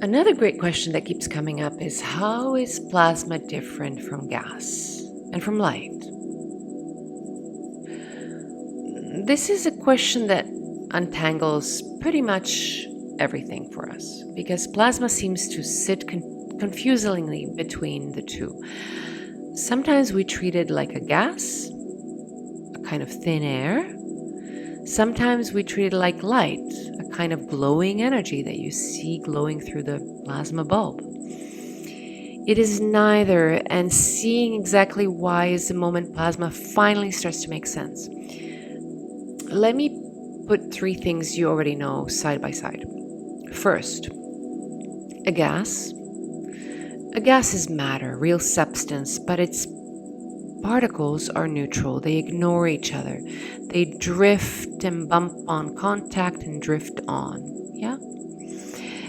Another great question that keeps coming up is, how is plasma different from gas and from light? This is a question that untangles pretty much everything for us, because plasma seems to sit confusingly between the two. Sometimes we treat it like a gas, a kind of thin air. Sometimes we treat it like light, a kind of glowing energy that you see glowing through the plasma bulb. It is neither, and seeing exactly why is the moment plasma finally starts to make sense. Let me put three things you already know side by side. First, a gas. A gas is matter, real substance, but its particles are neutral. They ignore each other. They drift and bump on contact and drift on. Yeah?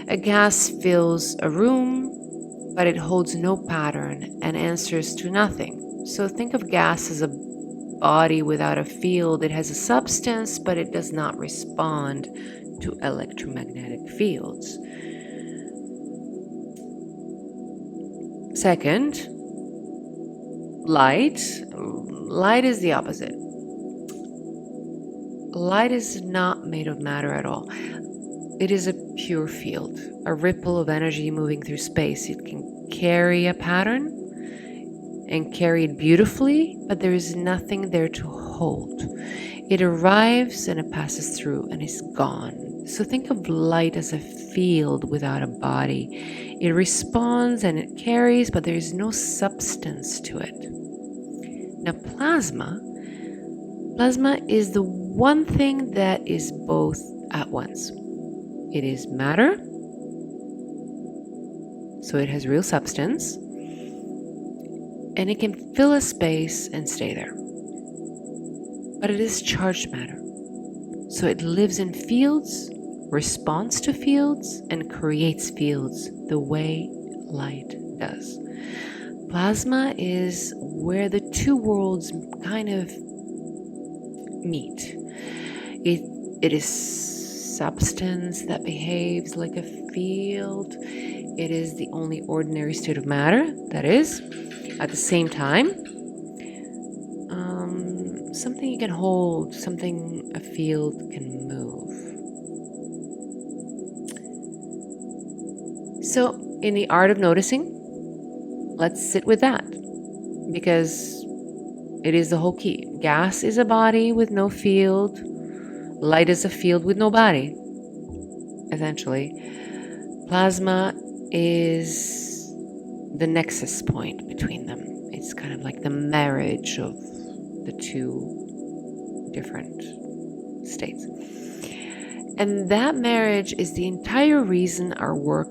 A gas fills a room, but it holds no pattern and answers to nothing. So think of gas as a body without a field. It has a substance, but it does not respond to electromagnetic fields. Second, light. Light is the opposite. Light is not made of matter at all. It is a pure field, a ripple of energy moving through space. It can carry a pattern and carry it beautifully, but there is nothing there to hold. It arrives and it passes through and is gone. So think of light as a field without a body. It responds and it carries, but there is no substance to it. Now, plasma is the one thing that is both at once. It is matter, so it has real substance, and it can fill a space and stay there. But it is charged matter, so it lives in fields, responds to fields, and creates fields the way light does. Plasma is where the two worlds kind of meet. It is substance that behaves like a field. It is the only ordinary state of matter, that is, at the same time, something you can hold, something a field can move. So, in the art of noticing, let's sit with that, because it is the whole key. Gas is a body with no field. Light is a field with no body, essentially. Plasma is the nexus point between them. It's kind of like the marriage of the two different states. And that marriage is the entire reason our work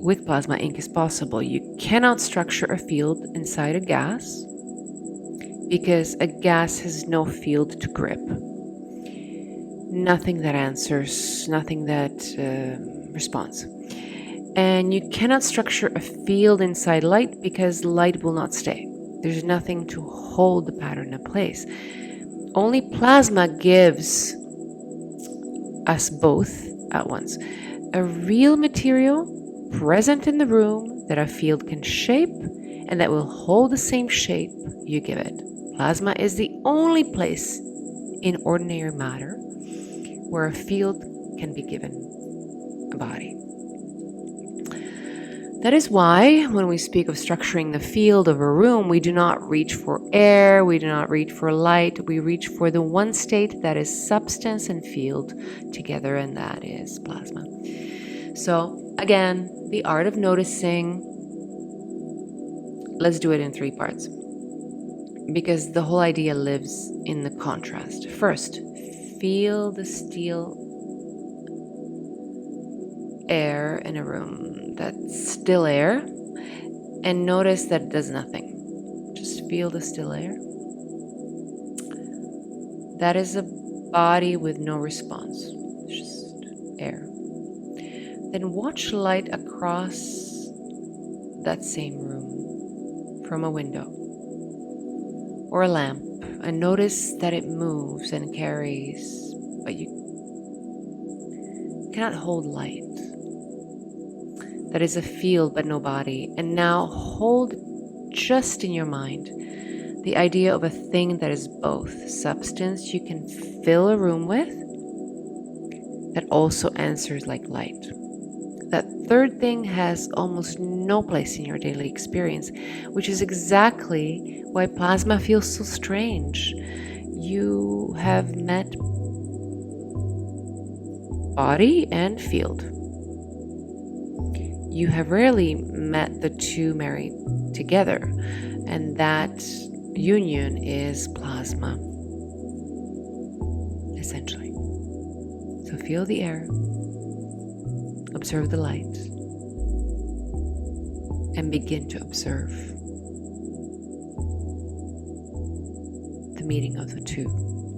with plasma ink is possible. You cannot structure a field inside a gas because a gas has no field to grip. Nothing that answers, nothing that responds. And you cannot structure a field inside light because light will not stay. There's nothing to hold the pattern in place. Only plasma gives us both at once. A real material present in the room that a field can shape and that will hold the same shape you give it. Plasma is the only place in ordinary matter where a field can be given a body. That is why, when we speak of structuring the field of a room, we do not reach for air, we do not reach for light, we reach for the one state that is substance and field together, and that is plasma. So, again, the art of noticing, let's do it in 3 parts, because the whole idea lives in the contrast. First, feel the still air in a room, that still air, and notice that it does nothing. Just feel the still air. That is a body with no response, just air. Then watch light across that same room from a window or a lamp, and notice that it moves and carries, but you cannot hold light. that is a field but no body. And now hold just in your mind the idea of a thing that is both substance you can fill a room with that also answers like light. That third thing has almost no place in your daily experience, which is exactly why plasma feels so strange. You have met body and field. You have rarely met the two married together, and that union is plasma, essentially. So feel the air, observe the light, and begin to observe the meeting of the two.